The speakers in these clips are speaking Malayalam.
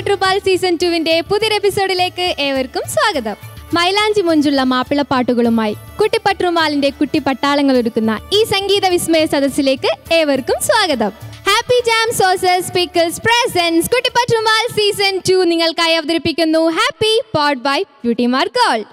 കുട്ടിപ്പട്ടുപാൽ സീസൺ 2 പുതിയൊരു എപ്പിസോഡിലേക്ക് ഏവർക്കും സ്വാഗതം. മൈലാഞ്ചി മൊഞ്ചുള്ള മാപ്പിളപ്പാട്ടുകളുമായി കുട്ടിപ്പട്ടുമാലിന്റെ കുട്ടിപ്പട്ടാളങ്ങൾ ഒരുക്കുന്ന ഈ സംഗീത വിസ്മയ സദസ്സിലേക്ക് ഏവർക്കും സ്വാഗതം. Happy jam sauces speakers presents കുട്ടിപ്പട്ടുമാൽ സീസൺ 2 നിങ്ങൾക്കായി അവതരിപ്പിക്കുന്നു happy pod by beauty mark gold.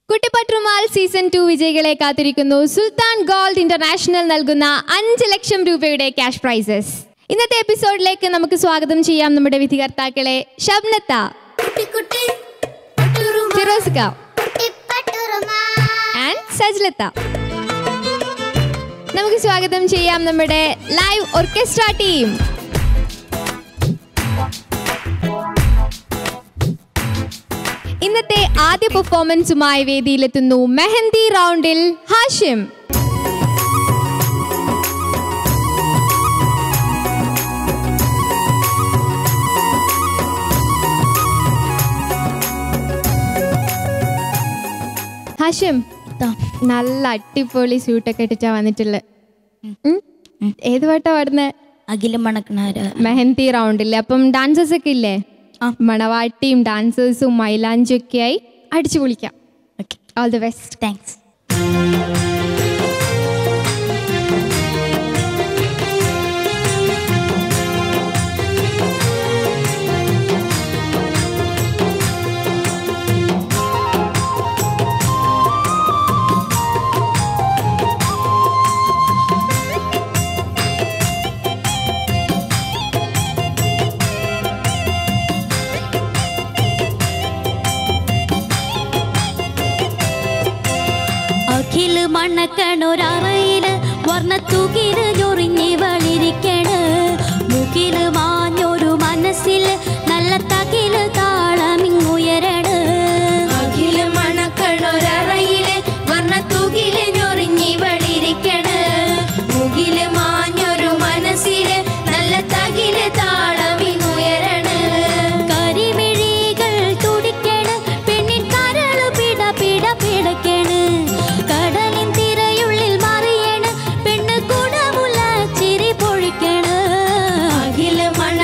കുട്ടിപ്പട്ടുമാൽ സീസൺ 2 വിജയികളെ കാത്തിരിക്കുന്നു സുൽത്താൻ ഗോൾഡ് ഇന്റർനാഷണൽ നൽകുന്ന 5 ലക്ഷം രൂപയുടെ ക്യാഷ് പ്രൈസസ്. ഇന്നത്തെ എപ്പിസോഡിലേക്ക് നമുക്ക് സ്വാഗതം ചെയ്യാം നമ്മുടെ വിധികർത്താക്കളെ ഷബ്നത്ത, ഫിറോസ്ക ആൻഡ് സജ്ലത്ത. നമുക്ക് സ്വാഗതം ചെയ്യാം നമ്മുടെ ലൈവ് ഓർക്കസ്ട്ര ടീം. ഇന്നത്തെ ആദ്യ പെർഫോമൻസുമായി വേദിയിലെത്തുന്നു മെഹന്തി റൗണ്ടിൽ ഹാഷിം. ഹാഷിം, നല്ല അടിപൊളി സ്യൂട്ടൊക്കെ ഇട്ടിട്ടാ വന്നിട്ടുള്ളത്. ഏത് പാട്ടാ പാടുന്നത്? അഖിലം മണക്കണാര മെഹന്തി റൗണ്ടിൽ. അപ്പം ഡാൻസേഴ്സ് ഒക്കെ ഇല്ലേ? മണവാട്ടിയും ഡാൻസേഴ്സും മൈലാഞ്ചിയും ഒക്കെ ആയി അടിച്ചു പൊളിക്കാം. All the best. താങ്ക്സ്. മണക്കണൊരറയില് വർണ്ണത്തുകില് ഞൊറിഞ്ഞി വളിരിക്കണ് മുകില് മാഞ്ഞൊരു മനസ്സില് നല്ല തകില് താളമിങ്ങുയരണ്. അഖില് മണക്കണൊരറയില് വർണ്ണത്തുകില് ഞൊറിഞ്ഞി വളിരിക്കണ് മുകില് മാഞ്ഞൊരു മനസ്സില് നല്ല തകില് താളമിങ്ങുയരണ്. കരിമിഴികൾ തുടിക്കണ് പെണ്ണിൻ കരള് പിട പിട പിടക്കണ്. മണ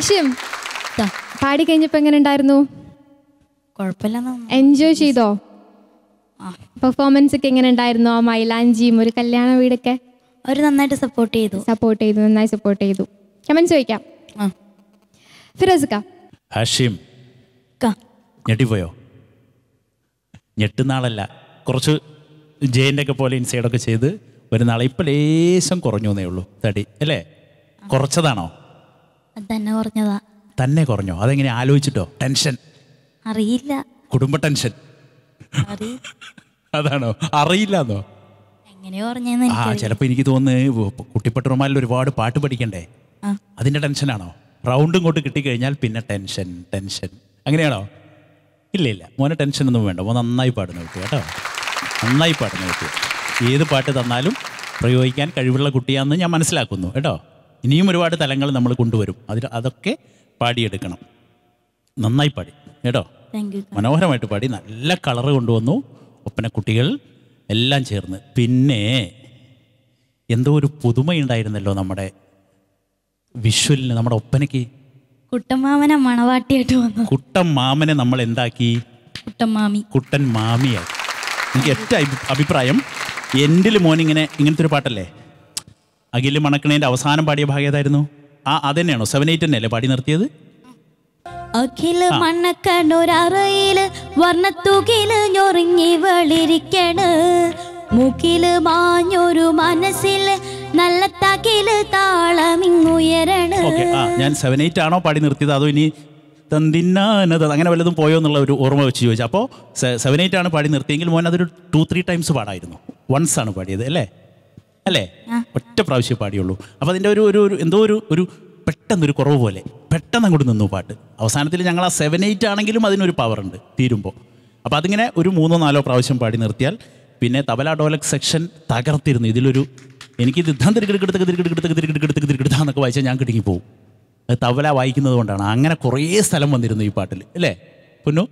ഹാഷിം, പാടി കഴിഞ്ഞപ്പോ എങ്ങനെ ഉണ്ടായിരുന്നു? കുഴപ്പമില്ല. എൻജോയ് ചെയ്തോ? പെർഫോമൻസ് ഒക്കെ എങ്ങനെ ഉണ്ടായിരുന്നു? ആ മൈലാഞ്ചിയും ഒരു കല്യാണ വീടൊക്കെ അവർ നന്നായിട്ട് സപ്പോർട്ട് ചെയ്തു. നന്നായി സപ്പോർട്ട് ചെയ്തു. കമന്റ് ചോദിക്കാം. ഫിറോസ് ക. ഹാഷിം ഞെട്ടിപ്പോയോ? ഞെട്ടുന്നാളല്ല, കുറച്ച് ജയൻ്റെ ഒക്കെ പോലെ ഇൻസൈഡൊക്കെ ചെയ്ത് ഒരു നാളെ ഇപ്പം ലേശം കുറഞ്ഞു എന്നേ ഉള്ളൂ തടി, അല്ലേ? കുറച്ചതാണോ? തന്നെ കുറഞ്ഞതാ. തന്നെ കുറഞ്ഞോ? അതെങ്ങനെ ആലോചിച്ചിട്ടോ? ടെൻഷൻ? അറിയില്ല. കുടുംബ ടെൻഷൻ അതാണോ? അറിയില്ലെന്നോ? ചിലപ്പോൾ എനിക്ക് തോന്നുന്നു കുട്ടിപ്പട്ടുറുമാലിൽ ഒരുപാട് പാട്ട് പഠിക്കണ്ടേ, അതിൻ്റെ ടെൻഷനാണോ? റൗണ്ടും ഇങ്ങോട്ട് കിട്ടിക്കഴിഞ്ഞാൽ പിന്നെ ടെൻഷൻ ടെൻഷൻ അങ്ങനെയാണോ? ഇല്ല, മോനെ ടെൻഷനൊന്നും വേണ്ട. മോൻ നന്നായി പാടുന്ന കുട്ടി കേട്ടോ, നന്നായി പാടുന്ന കുട്ടി. ഏത് പാട്ട് തന്നാലും പ്രയോഗിക്കാൻ കഴിവുള്ള കുട്ടിയാണെന്ന് ഞാൻ മനസ്സിലാക്കുന്നു കേട്ടോ. ഇനിയും ഒരുപാട് തലങ്ങൾ നമ്മൾ കൊണ്ടുവരും, അതൊക്കെ പാടിയെടുക്കണം. നന്നായി പാടി കേട്ടോ, മനോഹരമായിട്ട് പാടി. നല്ല കളറ് കൊണ്ടുവന്നു ഒപ്പന കുട്ടികൾ എല്ലാം ചേർന്ന്. പിന്നെ എന്തോ ഒരു പുതുമയുണ്ടായിരുന്നല്ലോ നമ്മുടെ വിഷ്വലിന്, നമ്മുടെ ഒപ്പനയ്ക്ക്. കുട്ടമാമനെ മണവാട്ടിയായിട്ട് വന്നു. കുട്ടൻ മാമനെ നമ്മൾ എന്താക്കി? കുട്ടൻ മാമിയായി. എനിക്ക് ഏറ്റവും അഭിപ്രായം എൻഡിൽ മോനിങ്ങനെ ഇങ്ങനത്തെ ഒരു പാട്ടല്ലേ, അഖില് മണക്കണേൻ്റെ അവസാനം പാടിയ ഭാഗം ഏതായിരുന്നു? അതന്നെയാണോ? 7-8 തന്നെയല്ലേ പാടി നിർത്തിയത്? അഖില് മണ്ണക്കണ്ണൂരറയില് വർണ്ണത്തുകില് ഞൊറിഞ്ഞി വെളിരിക്കണ്, മുക്കില് മാഞ്ഞൊരു മനസ്സില് നല്ല തകില് താളമിങ്ങുയരണ. ഞാൻ 7-8 ആണോ പാടി നിർത്തിയത്, അതോ ഇനി തന്തിന്നാനത് അങ്ങനെ വല്ലതും പോയോ എന്നുള്ള ഒരു ഓർമ്മ വെച്ച് ചോദിച്ചു. അപ്പോൾ 7-8 ആണ് പാടി നിർത്തിയെങ്കിൽ മോൻ അതൊരു 2-3 ടൈംസ് പാടായിരുന്നു. വൺസ് ആണ് പാടിയത് അല്ലേ? ഒറ്റ പ്രാവശ്യം പാടിയുള്ളൂ. അപ്പോൾ അതിൻ്റെ ഒരു എന്തോ ഒരു പെട്ടെന്നൊരു കുറവ് പോലെ പെട്ടെന്ന് അങ്ങോട്ട് നിന്നു പാട്ട്. അവസാനത്തിൽ ഞങ്ങൾ ആ 7-8 ആണെങ്കിലും അതിനൊരു പവറുണ്ട് തീരുമ്പോൾ. അപ്പോൾ അതിങ്ങനെ ഒരു 3-4 പ്രാവശ്യം പാടി നിർത്തിയാൽ പിന്നെ തബല ഡോലക് സെക്ഷൻ തകർത്തിരുന്നു. ഇതിലൊരു എനിക്ക് യുദ്ധം തിരികെടുത്ത് വായിച്ചാൽ ഞാൻ കിടങ്ങിപ്പോവും. അത് തബല വായിക്കുന്നത് കൊണ്ടാണ്. അങ്ങനെ കുറേ സ്ഥലം വന്നിരുന്നു ഈ പാട്ടിൽ അല്ലേ പൊന്നു?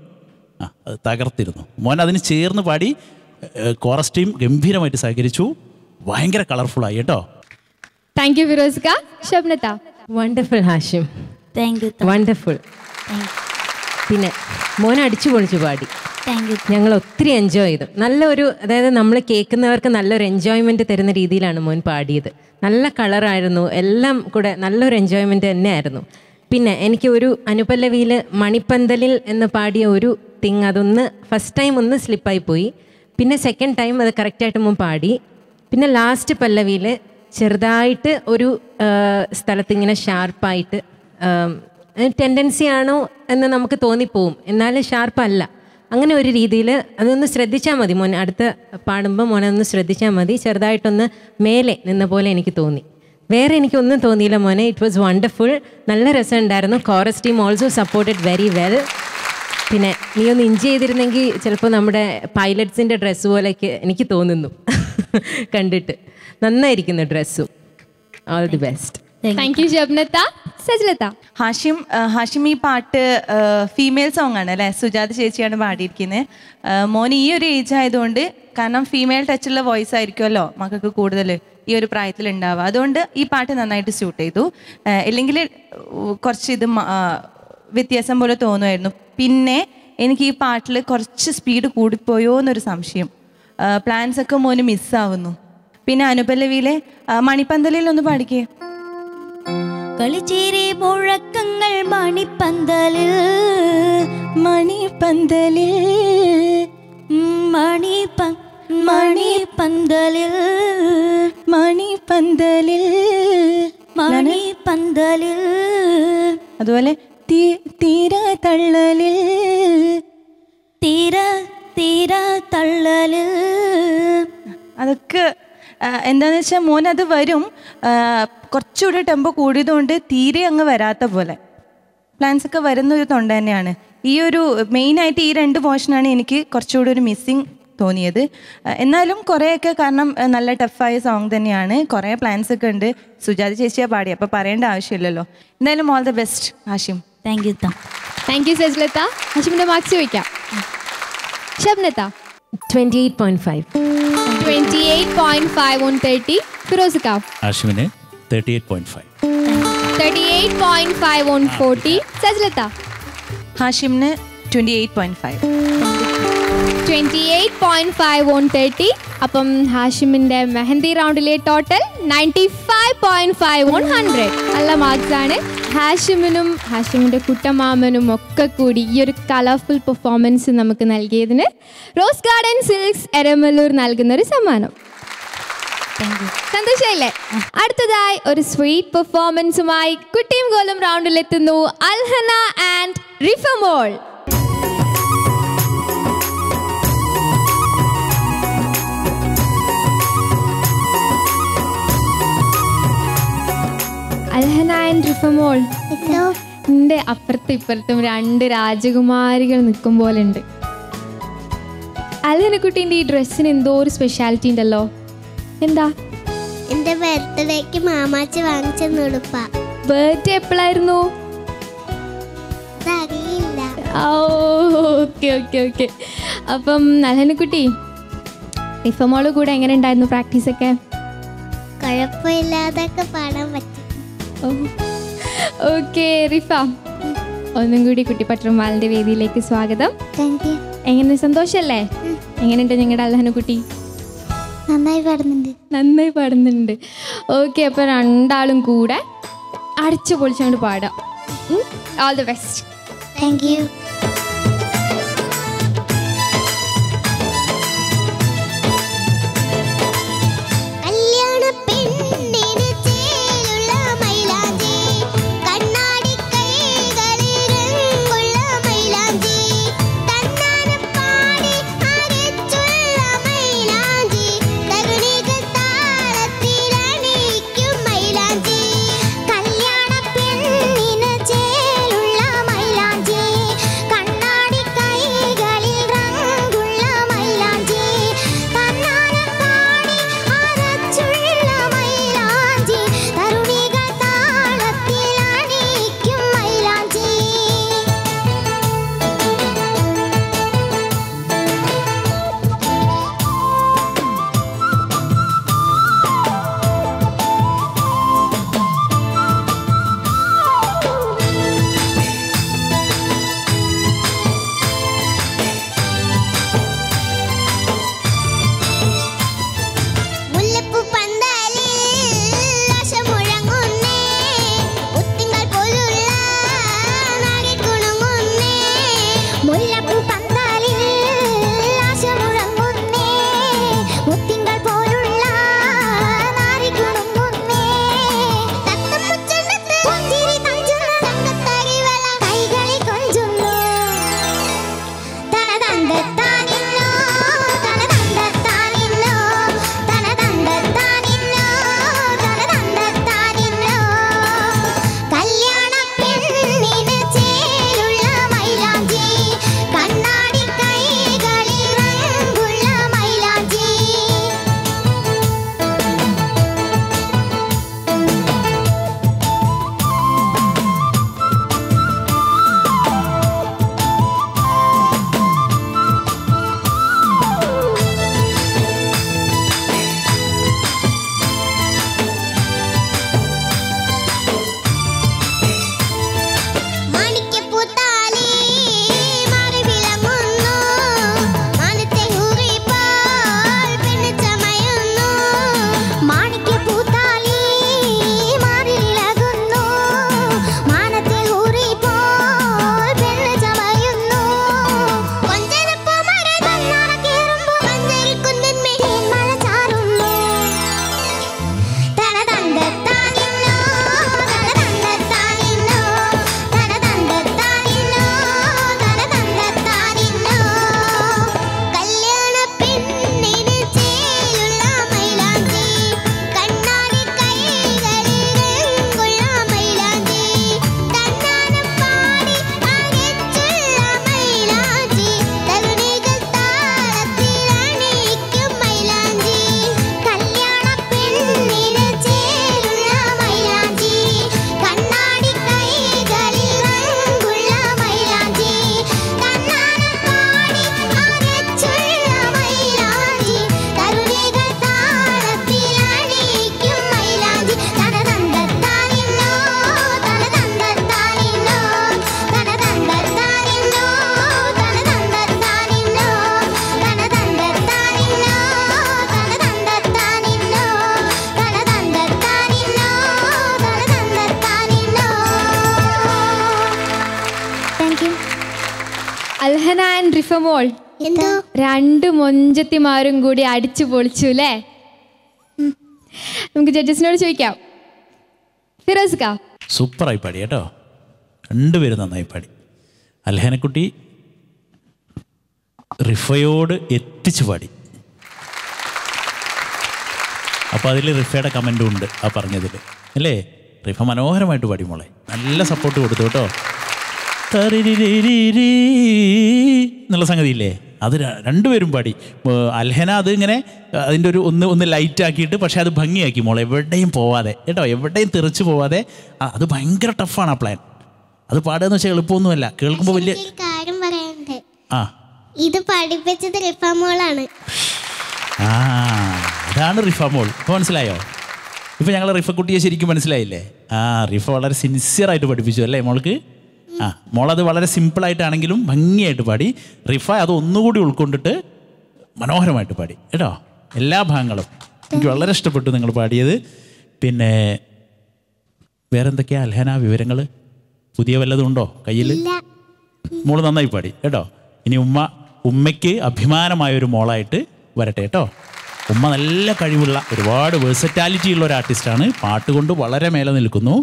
അത് തകർത്തിരുന്നു. മോൻ അതിന് ചേർന്ന് പാടി. കോറസ് ടീം ഗംഭീരമായിട്ട് സഹകരിച്ചു. ഭയങ്കര കളർഫുള്ളായി കേട്ടോ. താങ്ക് യു ഫിറോസ്ക. ഷബ്നത്ത. Wonderful Hashim, wonderful. പിന്നെ മോൻ അടിച്ചു പൊളിച്ചു പാടി. ഞങ്ങൾ ഒത്തിരി എൻജോയ് ചെയ്തു. നല്ലൊരു, അതായത് നമ്മൾ കേൾക്കുന്നവർക്ക് നല്ലൊരു എൻജോയ്മെൻറ്റ് തരുന്ന രീതിയിലാണ് മോൻ പാടിയത്. നല്ല കളറായിരുന്നു, എല്ലാം കൂടെ നല്ലൊരു എൻജോയ്മെൻറ്റ് തന്നെയായിരുന്നു. പിന്നെ എനിക്ക് ഒരു അനുപല്ലവിയിൽ മണിപ്പന്തലിൽ എന്ന് പാടിയ ഒരു തിങ്, അതൊന്ന് ഫസ്റ്റ് ടൈം ഒന്ന് സ്ലിപ്പായി പോയി. പിന്നെ സെക്കൻഡ് ടൈം അത് കറക്റ്റായിട്ട് മോൻ പാടി. പിന്നെ ലാസ്റ്റ് പല്ലവിയിൽ ചെറുതായിട്ട് ഒരു സ്ഥലത്ത് ഇങ്ങനെ ഷാർപ്പായിട്ട് ടെൻഡൻസി ആണോ എന്ന് നമുക്ക് തോന്നിപ്പോവും, എന്നാലും ഷാർപ്പല്ല. അങ്ങനെ ഒരു രീതിയിൽ അതൊന്ന് ശ്രദ്ധിച്ചാൽ മതി മോൻ, അടുത്ത പാടുമ്പോൾ മോനൊന്ന് ശ്രദ്ധിച്ചാൽ മതി. ചെറുതായിട്ടൊന്ന് മേലെ നിന്ന പോലെ എനിക്ക് തോന്നി. വേറെ എനിക്കൊന്നും തോന്നിയില്ല മോനെ. It was wonderful. നല്ല രസമുണ്ടായിരുന്നു. Chorus team also supported very well. പിന്നെ നീ ഒന്ന് ഇഞ്ച് ചെയ്തിരുന്നെങ്കിൽ ചിലപ്പോൾ നമ്മുടെ പൈലറ്റ്സിൻ്റെ ഡ്രസ്സ് പോലെയൊക്കെ എനിക്ക് തോന്നുന്നു കണ്ടിട്ട്. നന്നായിരിക്കുന്നു ഡ്രസ്സും. All the best. Thank you ഷബ്നത്ത. സജ്ലത്ത. ഹാഷിം ഈ പാട്ട് ഫീമെയിൽ സോങ് ആണ് അല്ലേ? സുജാത ചേച്ചിയാണ് പാടിയിരിക്കുന്നത്. മോൻ ഈ ഒരു ഏജ് ആയതുകൊണ്ട്, കാരണം ഫീമെയിൽ ടച്ചുള്ള വോയിസ് ആയിരിക്കുമല്ലോ മക്കൾക്ക് കൂടുതൽ ഈ ഒരു പ്രായത്തിൽ ഉണ്ടാവുക. അതുകൊണ്ട് ഈ പാട്ട് നന്നായിട്ട് സ്യൂട്ട് ചെയ്തു. ഇല്ലെങ്കിൽ കുറച്ച് ഇത് വ്യത്യാസം പോലെ തോന്നുമായിരുന്നു. പിന്നെ എനിക്ക് ഈ പാട്ടിൽ കുറച്ച് സ്പീഡ് കൂടിപ്പോയോ എന്നൊരു സംശയം. പ്ലാൻസ് ഒക്കെ മോന് മിസ്സാവുന്നു. പിന്നെ അനുപല്ലവിയിലെ മണിപ്പന്തലിൽ ഒന്ന് പാടിക്കേ. കളിച്ചേരി മുഴക്കങ്ങൾ മണിപ്പന്തലിൽ മണിപ്പന്തലിൽ മണിപ്പന്തലിൽ മണിപ്പന്തലിൽ മണിപ്പന്തലിൽ. അതുപോലെ തീര തള്ളലിൽ തീര തള്ളലിൽ. അതൊക്കെ എന്താണെന്ന് വെച്ചാൽ മോനത് വരും. കുറച്ചുകൂടി ടെമ്പോ കൂടിയതുകൊണ്ട് തീരെ അങ്ങ് വരാത്ത പോലെ പ്ലാൻസ് ഒക്കെ വരുന്നൊരു തൊണ്ട തന്നെയാണ്. ഈ ഒരു മെയിനായിട്ട് ഈ 2 പോർഷനാണ് എനിക്ക് കുറച്ചുകൂടി ഒരു മിസ്സിങ് തോന്നിയത്. എന്നാലും കുറേയൊക്കെ, കാരണം നല്ല ടഫായ സോങ് തന്നെയാണ്. കുറേ പ്ലാൻസ് ഒക്കെ ഉണ്ട്. സുജാത ചേച്ചിയാണ് പാടി, അപ്പോൾ പറയേണ്ട ആവശ്യമില്ലല്ലോ. എന്തായാലും all the best Hashim. Thank you. Thank you സജ്ലത്ത. ഹാഷിമിന്റെ മാർക്സ് ചോദിക്കാം. ഷബ്നത്ത. 28.5. 28.5 on 30. ഫിറോസ് ക. ഹാഷിമിന് 38.5. 38.5 on 40. സജ്ലത്ത ഹാഷിമിന് 28.5. 28.5 on 30. അപ്പം ഹാഷിമിന്റെ മെഹന്തി റൗണ്ടിലെ ടോട്ടൽ 95.5 on 100. നല്ല മാർക്സ് ആണ്. ഹാഷിമിനും ഹാഷിമിന്റെ കുട്ടമാമനും ഒക്കെ കൂടി ഈ ഒരു കളർഫുൾ പെർഫോമൻസ് നമുക്ക് നൽകിയതിന് റോസ് ഗാർഡൻ സിൽക്സ് എരമല്ലൂർ നൽകുന്ന ഒരു സമ്മാനം. സന്തോഷായില്ലേ? അടുത്തതായി ഒരു സ്വീറ്റ് പെർഫോമൻസുമായി കുട്ടിയും ഗോലും റൗണ്ടിലെത്തുന്നു അൽഹന ആൻഡ് റിഫമോൾ. അൽഹന ആൻഡ് റിഫമോൾ, എന്റെ അപ്പുറത്തും ഇപ്പുറത്തും 2 രാജകുമാരികൾ നിൽക്കും പോലെ ഉണ്ട്. അൽഹന കുട്ടീൻ്റെ ഈ ഡ്രസ്സിന് എന്തോ ഒരു സ്പെഷ്യാലിറ്റി ഉണ്ടല്ലോ, എന്താ? എന്റെ ബർത്ത്ഡേക്ക് മാമാച്ചി വാങ്ങിച്ചെന്ന് ഉടുപ്പാ. ബർത്ത്ഡേ എപ്പോഴായിരുന്നു? Okay okay okay. അപ്പം അൽഹനക്കുട്ടി, റിഫമോള് കൂടെ എങ്ങനെ ഉണ്ടായിരുന്നു പ്രാക്ടീസൊക്കെ? കുഴപ്പമില്ലാതൊക്കെ പാടാൻ പറ്റി. ഓക്കെ റിഫ, ഒന്നും കൂടി കുട്ടിപ്പട്ടുമാലിന്റെ വേദിയിലേക്ക് സ്വാഗതം. എങ്ങനെ, സന്തോഷല്ലേ? എങ്ങനെയുണ്ട് ഞങ്ങളുടെ അൽഹനക്കുട്ടി? നന്നായി പാടുന്നുണ്ട്. നന്നായി പാടുന്നുണ്ട്. ഓക്കെ, അപ്പോൾ 2 ആളും കൂടെ അടിച്ചു പൊളിച്ചുകൊണ്ട് പാടാം. All the best. Thank U. കല്യാണ പെണ്ണിന് ചേലുള്ള മൈലാഞ്ചി റിഫമോൾ, എന്തോ 2 മൊഞ്ചത്തിമാരും കൂടി അടിച്ചു പൊളിച്ചു അല്ലേ? നമുക്ക് ജഡ്ജസിനോട് ചോദിക്കാം. ഫിറോസ്ക, സൂപ്പറായി പാടി കേട്ടോ, രണ്ടുപേരും നന്നായി പാടി. അൽഹനക്കുട്ടി റിഫയോട് എത്തിച്ചു പാടി. അപ്പോൾ അതിൽ റിഫയുടെ കമൻറ്റും ഉണ്ട് ആ പറഞ്ഞതിൽ അല്ലേ? റിഫ മനോഹരമായിട്ട് പാടി മോളെ, നല്ല സപ്പോർട്ട് കൊടുത്തു കേട്ടോ. എന്നുള്ള സംഗതി ഇല്ലേ, അത് രണ്ടുപേരും പാടി. അൽഹന അത് ഇങ്ങനെ അതിൻ്റെ ഒരു ഒന്ന് ലൈറ്റ് ആക്കിയിട്ട്, പക്ഷേ അത് ഭംഗിയാക്കി മോളെ, എവിടെയും പോവാതെ കേട്ടോ, എവിടെയും തെറിച്ച് പോവാതെ. അത് ഭയങ്കര ടഫാണ് ആ പ്ലാൻ. അത് പാടുക എന്ന് വെച്ചാൽ എളുപ്പമൊന്നുമല്ല, കേൾക്കുമ്പോൾ വലിയ കാര്യം പറയാനുണ്ട്. ആ ഇത് പഠിപ്പിച്ചത് റിഫമോളാണ്. അതാണ് റിഫ മോൾ. ഇപ്പോൾ മനസ്സിലായോ? ഇപ്പോൾ ഞങ്ങൾ റിഫക്കുട്ടിയെ ശരിക്കും മനസ്സിലായില്ലേ? റിഫ വളരെ സിൻസിയറായിട്ട് പഠിപ്പിച്ചു അല്ലേ മോൾക്ക്? മോളത് വളരെ സിമ്പിളായിട്ടാണെങ്കിലും ഭംഗിയായിട്ട് പാടി. റിഫ അത് ഒന്നുകൂടി ഉൾക്കൊണ്ടിട്ട് മനോഹരമായിട്ട് പാടി കേട്ടോ. എല്ലാ ഭാഗങ്ങളും എനിക്ക് വളരെ ഇഷ്ടപ്പെട്ടു നിങ്ങൾ പാടിയത്. പിന്നെ വേറെന്തൊക്കെയാ അൽഹന വിവരങ്ങൾ? പുതിയ വല്ലതും ഉണ്ടോ കയ്യിൽ? മോള് നന്നായി പാടി കേട്ടോ. ഇനി ഉമ്മയ്ക്ക് അഭിമാനമായൊരു മോളായിട്ട് വരട്ടെ കേട്ടോ. ഉമ്മ നല്ല കഴിവുള്ള, ഒരുപാട് വേഴ്സറ്റാലിറ്റി ഉള്ള ഒരു ആർട്ടിസ്റ്റാണ്. പാട്ടുകൊണ്ട് വളരെ മേലെ നിൽക്കുന്നു.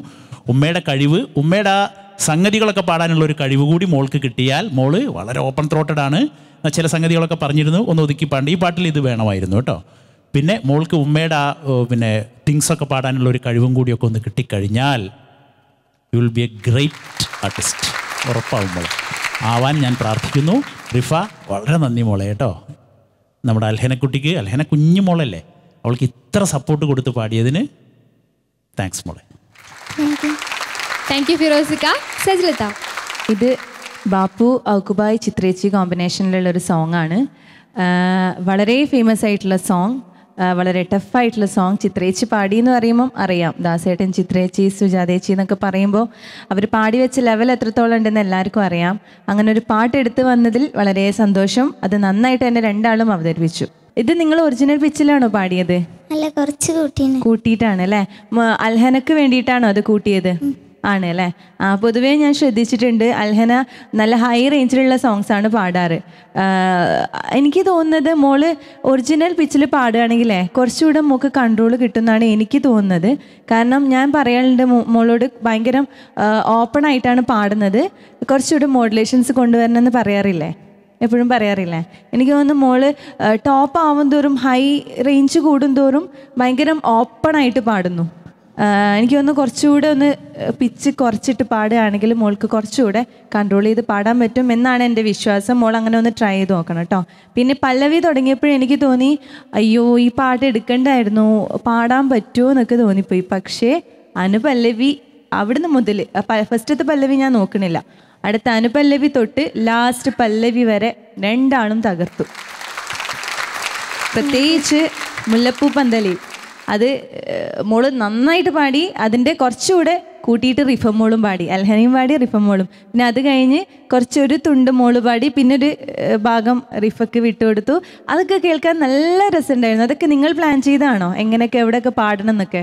ഉമ്മയുടെ കഴിവ്, ഉമ്മയുടെ ആ സംഗതികളൊക്കെ പാടാനുള്ള ഒരു കഴിവ് കൂടി മോൾക്ക് കിട്ടിയാൽ മോള് വളരെ ഓപ്പൺ ത്രോട്ടഡ് ആണ്. ചില സംഗതികളൊക്കെ പറഞ്ഞിരുന്നു, ഒന്ന് ഒതുക്കി പാണ്ട്. ഈ പാട്ടിൽ ഇത് വേണമായിരുന്നു കേട്ടോ. പിന്നെ മോൾക്ക് ഉമ്മയുടെ ആ പിന്നെ തിങ്സൊക്കെ പാടാനുള്ള ഒരു കഴിവും കൂടിയൊക്കെ ഒന്ന് കിട്ടിക്കഴിഞ്ഞാൽ you will be a great artist. ഉറപ്പാവും മോളെ, ആവാൻ ഞാൻ പ്രാർത്ഥിക്കുന്നു. റിഫ വളരെ നന്ദി മോളെ കേട്ടോ. നമ്മുടെ അൽഹനക്കുട്ടിക്ക്, അൽഹന കുഞ്ഞു മോളല്ലേ, അവൾക്ക് ഇത്ര സപ്പോർട്ട് കൊടുത്ത് പാടിയതിന് താങ്ക്സ് മോളെ. താങ്ക് യു ഫിറോസിക്ക. സജിലത്ത, ഇത് ബാപ്പു ഔക്കുബായ് ചിത്രേച്ചി കോമ്പിനേഷനിലുള്ളൊരു സോങ്ങാണ്. വളരെ ഫേമസ് ആയിട്ടുള്ള സോങ്, വളരെ ടഫായിട്ടുള്ള സോങ്. ചിത്രേച്ചി പാടി എന്ന് പറയുമ്പം അറിയാം, ദാസേട്ടൻ, ചിത്രേച്ചി, സുജാതേച്ചി എന്നൊക്കെ പറയുമ്പോൾ അവർ പാടി വെച്ച ലെവൽ എത്രത്തോളം ഉണ്ടെന്ന് എല്ലാവർക്കും അറിയാം. അങ്ങനെ ഒരു പാട്ടെടുത്ത് വന്നതിൽ വളരെ സന്തോഷം. അത് നന്നായിട്ട് തന്നെ രണ്ടാളും അവതരിപ്പിച്ചു. ഇത് നിങ്ങൾ ഒറിജിനൽ പിച്ചിലാണോ പാടിയത്? അല്ല, കുറച്ച് കൂട്ടിയിട്ടാണ് അല്ലേ? അൽഹനക്ക് വേണ്ടിയിട്ടാണോ അത് കൂട്ടിയത്? ആണ് അല്ലേ? പൊതുവേ ഞാൻ ശ്രദ്ധിച്ചിട്ടുണ്ട്, അൽഹന നല്ല ഹൈ റേഞ്ചിലുള്ള സോങ്സാണ് പാടാറ്. എനിക്ക് തോന്നുന്നത് മോള് ഒറിജിനൽ പിച്ചിൽ പാടുകയാണെങ്കിലേ കുറച്ചുകൂടെ മോൾക്ക് കൺട്രോൾ കിട്ടുമെന്നാണ് എനിക്ക് തോന്നുന്നത്. കാരണം ഞാൻ പറയാറുണ്ട് മോളോട്, ഭയങ്കര ഓപ്പൺ ആയിട്ടാണ് പാടുന്നത്, കുറച്ചുകൂടെ മോഡുലേഷൻസ് കൊണ്ടുവരണമെന്ന് പറയാറില്ലേ, എപ്പോഴും പറയാറില്ലേ? എനിക്ക് തോന്നുന്നു മോള് ടോപ്പ് ആവും തോറും, ഹൈ റേഞ്ച് കൂടും തോറും ഭയങ്കര ഓപ്പണായിട്ട് പാടുന്നു. എനിക്ക് തോന്നുന്നു കുറച്ചുകൂടെ ഒന്ന് പിച്ച് കുറച്ചിട്ട് പാടുകയാണെങ്കിൽ മോൾക്ക് കുറച്ചുകൂടെ കൺട്രോൾ ചെയ്ത് പാടാൻ പറ്റും എന്നാണ് എൻ്റെ വിശ്വാസം. മോൾ അങ്ങനെ ഒന്ന് ട്രൈ ചെയ്ത് നോക്കണം കേട്ടോ. പിന്നെ പല്ലവി തുടങ്ങിയപ്പോഴും എനിക്ക് തോന്നി, അയ്യോ ഈ പാട്ട് എടുക്കണ്ടായിരുന്നു, പാടാൻ പറ്റുമോ എന്നൊക്കെ തോന്നിപ്പോയി. പക്ഷേ അനുപല്ലവി അവിടുന്ന് മുതൽ, ഫസ്റ്റത്തെ പല്ലവി ഞാൻ നോക്കണില്ല, അടുത്ത അനുപല്ലവി തൊട്ട് ലാസ്റ്റ് പല്ലവി വരെ രണ്ടാളും തകർത്തു. പ്രത്യേകിച്ച് മുല്ലപ്പൂ പന്തലി, അത് മോള് നന്നായിട്ട് പാടി. അതിൻ്റെ കുറച്ചുകൂടെ കൂട്ടിയിട്ട് റിഫമോളും പാടി, അൽഹനയും പാടി, റിഫമോളും. പിന്നെ അത് കഴിഞ്ഞ് കുറച്ചൊരു തുണ്ട് മോള് പാടി, പിന്നെ ഒരു ഭാഗം റിഫക്ക് വിട്ടുകൊടുത്തു. അതൊക്കെ കേൾക്കാൻ നല്ല രസമുണ്ടായിരുന്നു. അതൊക്കെ നിങ്ങൾ പ്ലാൻ ചെയ്താണോ എങ്ങനെയൊക്കെ എവിടെയൊക്കെ പാടണം എന്നൊക്കെ?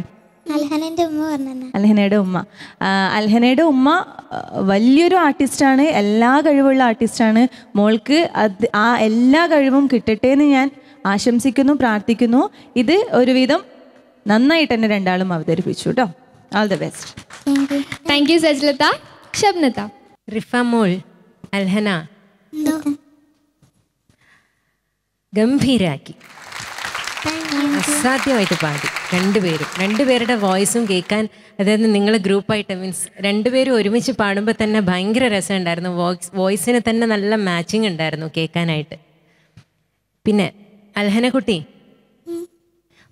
അൽഹനയുടെ ഉമ്മ. അൽഹനയുടെ ഉമ്മ വലിയൊരു ആർട്ടിസ്റ്റാണ്, എല്ലാ കഴിവുള്ള ആർട്ടിസ്റ്റാണ്. മോൾക്ക് ആ എല്ലാ കഴിവും കിട്ടട്ടെ എന്ന് ഞാൻ ആശംസിക്കുന്നു, പ്രാർത്ഥിക്കുന്നു. ഇത് ഒരുവിധം നന്നായിട്ട് തന്നെ രണ്ടാളും അവതരിപ്പിച്ചു കേട്ടോ. All the best. Thank you സജിലത്ത. ഷബ്നത്ത, റിഫ മോൾ, അൽഹന ഗംഭീരാക്കി, അസാധ്യമായിട്ട് പാടി രണ്ടുപേരുടെ വോയിസും കേൾക്കാൻ. അതായത് നിങ്ങൾ ഗ്രൂപ്പായിട്ട്, മീൻസ് രണ്ടുപേരും ഒരുമിച്ച് പാടുമ്പോൾ തന്നെ ഭയങ്കര രസമുണ്ടായിരുന്നു. വോയിസിന് തന്നെ നല്ല മാച്ചിങ് ഉണ്ടായിരുന്നു കേൾക്കാനായിട്ട്. പിന്നെ അൽഹനക്കുട്ടി,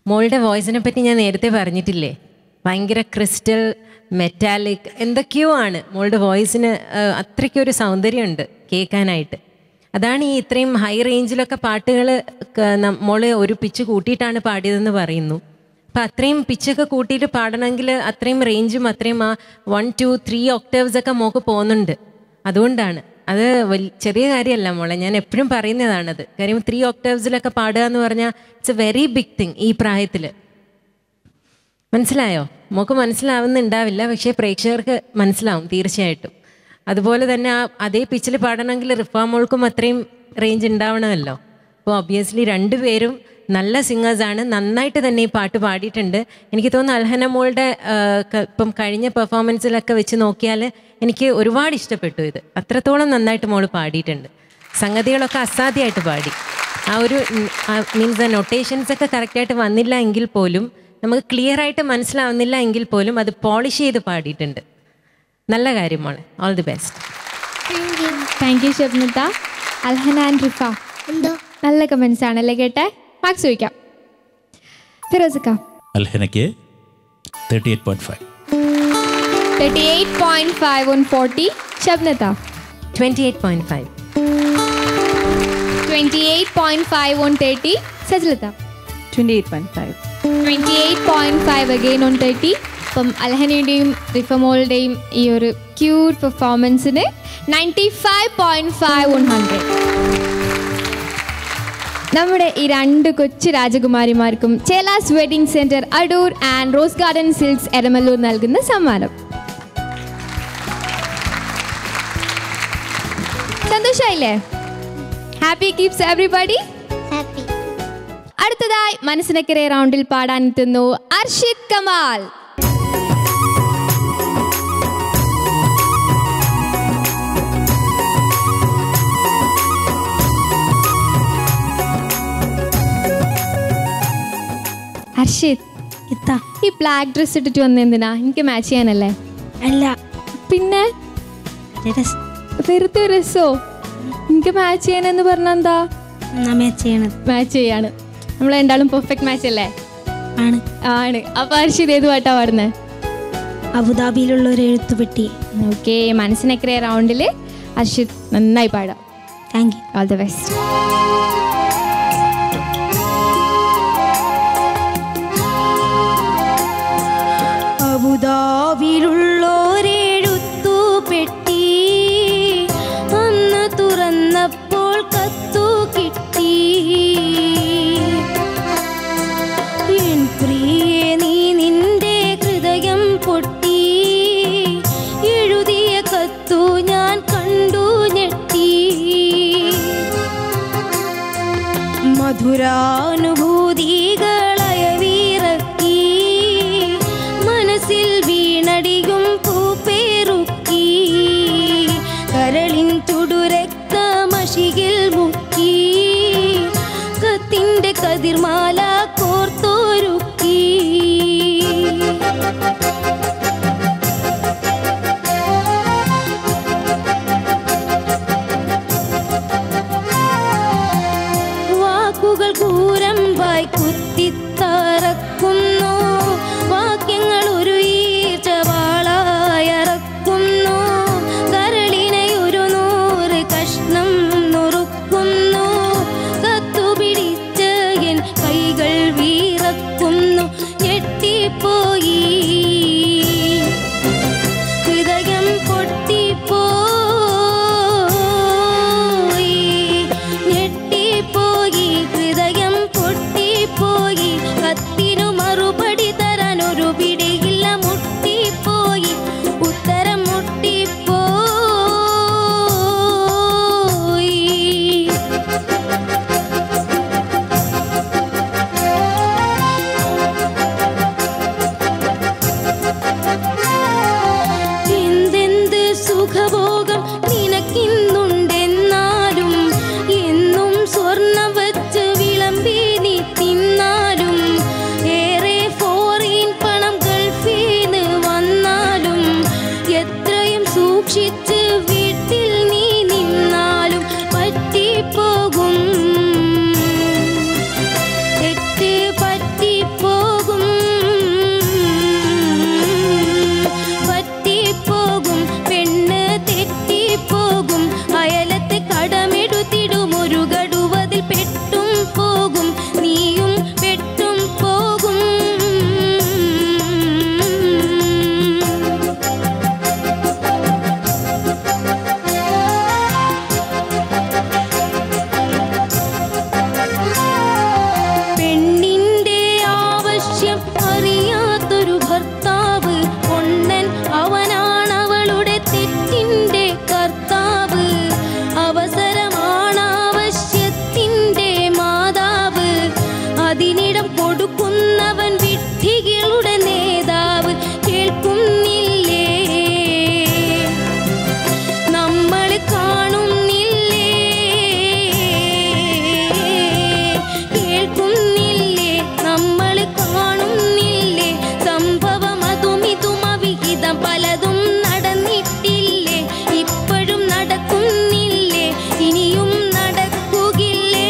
മോളുടെ വോയിസിനെ പറ്റി ഞാൻ നേരത്തെ പറഞ്ഞിട്ടില്ലേ, ഭയങ്കര ക്രിസ്റ്റൽ, മെറ്റാലിക് എന്തൊക്കെയോ ആണ് മോളുടെ വോയിസിന്. അത്രയ്ക്കൊരു സൗന്ദര്യമുണ്ട് കേൾക്കാനായിട്ട്. അതാണ് ഈ ഇത്രയും ഹൈ റേഞ്ചിലൊക്കെ പാട്ടുകൾ മോള് ഒരു പിച്ച് കൂട്ടിയിട്ടാണ് പാടിയതെന്ന് പറയുന്നു. അപ്പം അത്രയും പിച്ചൊക്കെ കൂട്ടിയിട്ട് പാടണമെങ്കിൽ അത്രയും റേഞ്ചും അത്രയും ആ 1, 2, 3 ഒക്ടേവ്സ് ഒക്കെ മോൾക്ക് പോകുന്നുണ്ട്. അതുകൊണ്ടാണ് അത് ചെറിയ കാര്യമല്ല മോളെ, ഞാൻ എപ്പോഴും പറയുന്നതാണത്. കാര്യം 3 ഒക്ടേവ്സിലൊക്കെ പാടുക എന്ന് പറഞ്ഞാൽ it's a very big thing ഈ പ്രായത്തിൽ. മനസ്സിലായോ? മോൾക്ക് മനസ്സിലാവുന്നുണ്ടാവില്ല, പക്ഷേ പ്രേക്ഷകർക്ക് മനസ്സിലാവും തീർച്ചയായിട്ടും. അതുപോലെ തന്നെ അതേ പിച്ചിൽ പാടണമെങ്കിൽ റിഫ മോൾക്കും അത്രയും റേഞ്ച് ഉണ്ടാവണമല്ലോ. അപ്പോൾ ഒബ്വിയസ്ലി രണ്ടുപേരും നല്ല സിംഗേഴ്സാണ്, നന്നായിട്ട് തന്നെ ഈ പാട്ട് പാടിയിട്ടുണ്ട്. എനിക്ക് തോന്നുന്നു അൽഹന മോളുടെ ഇപ്പം കഴിഞ്ഞ പെർഫോമൻസിലൊക്കെ വെച്ച് നോക്കിയാൽ എനിക്ക് ഒരുപാട് ഇഷ്ടപ്പെട്ടു ഇത്. അത്രത്തോളം നന്നായിട്ട് മോള് പാടിയിട്ടുണ്ട്. സംഗതികളൊക്കെ അസാധ്യമായിട്ട് പാടി. ആ ഒരു മീൻസ് ആ നൊട്ടേഷൻസ് ഒക്കെ കറക്റ്റായിട്ട് വന്നില്ല എങ്കിൽ പോലും, നമുക്ക് ക്ലിയർ ആയിട്ട് മനസ്സിലാവുന്നില്ല എങ്കിൽ പോലും അത് പോളിഷ് ചെയ്ത് പാടിയിട്ടുണ്ട്. നല്ല കാര്യമാണ്. All the best. Thank you ഷബ്നിത. അൽഹന ആൻഡ് റിഫ, എന്തോ നല്ല കമൻസ് ആണല്ലേ കേട്ടെ. മാർക്സ് ചോദിക്കാം. ഫിറോസിക്ക. അൽഹനയ്ക്ക് 38.5. 38.5 on 40. ഷബ്നിത 28.5. 28.5 on 30. സജ്ലത 28.5. 28.5 again on 30. അപ്പം അൽഹനയുടെയും റിഫമോളുടെയും ഈ ഒരു ക്യൂട്ട് പെർഫോമൻസിന് 95.5 on 100. നമ്മുടെ ഈ രണ്ട് കൊച്ചു രാജകുമാരിമാർക്കും Chelas wedding centre Adoor and rose garden silks Eramalloor നൽകുന്ന സമ്മാനം. സന്തോഷായില്ലേ? Happy keeps everybody. ഹാപ്പി. അടുത്തതായി മനസ്സിനക്കരെ റൗണ്ടിൽ പാടാൻ എത്തുന്നു അർഷിദ് കമാൽ. അർഷിദ്, ഈ ബ്ലാക്ക് ഡ്രസ് ഇട്ടിട്ട് വന്ന എന്തിനാ? എനിക്ക് മാച്ച് ചെയ്യാനല്ലേ? അല്ല, പിന്നെ വെറുതെ രസോ? എനിക്ക് മാച്ച് ചെയ്യാനെന്ന് പറഞ്ഞ എന്താ? മാച്ച് ചെയ്യാണ്. നമ്മൾ രണ്ടാളും പെർഫെക്റ്റ് മാച്ച് അല്ലേ? ആണ്. അപ്പൊ അർഷിദ് ഏത് പാട്ടാ പാടുന്നത്? അബുദാബിയിലുള്ള ഒരു എഴുത്തുപെട്ടി. ഓക്കെ, മനസ്സിനക്കരെ റൗണ്ടിൽ അർഷിദ് നന്നായി പാടാം. Thank you. All the best. അബുദാബിയിലുള്ളൊരെഴുത്തു പെട്ടി അന്ന് തുറന്നപ്പോൾ കത്തു കിട്ടി. എൻ പ്രിയേ, നീ നിന്റെ ഹൃദയം പൊട്ടി. എഴുതിയ കത്തു ഞാൻ കണ്ടു ഞെട്ടി. എന്നിടം കൊടുക്കുന്നവൻ വിഡ്ഢികളുടെ നേതാവ് കേൾക്കുന്നില്ലേ? നമ്മൾ കാണുന്നില്ലേ? കേൾക്കുന്നില്ലേ? നമ്മൾ കാണുന്നില്ലേ? സംഭവം അതും ഇതും അവിഹിതം പലതും നടന്നിട്ടില്ലേ? ഇപ്പോഴും നടക്കുന്നില്ലേ? ഇനിയും നടക്കുകില്ലേ?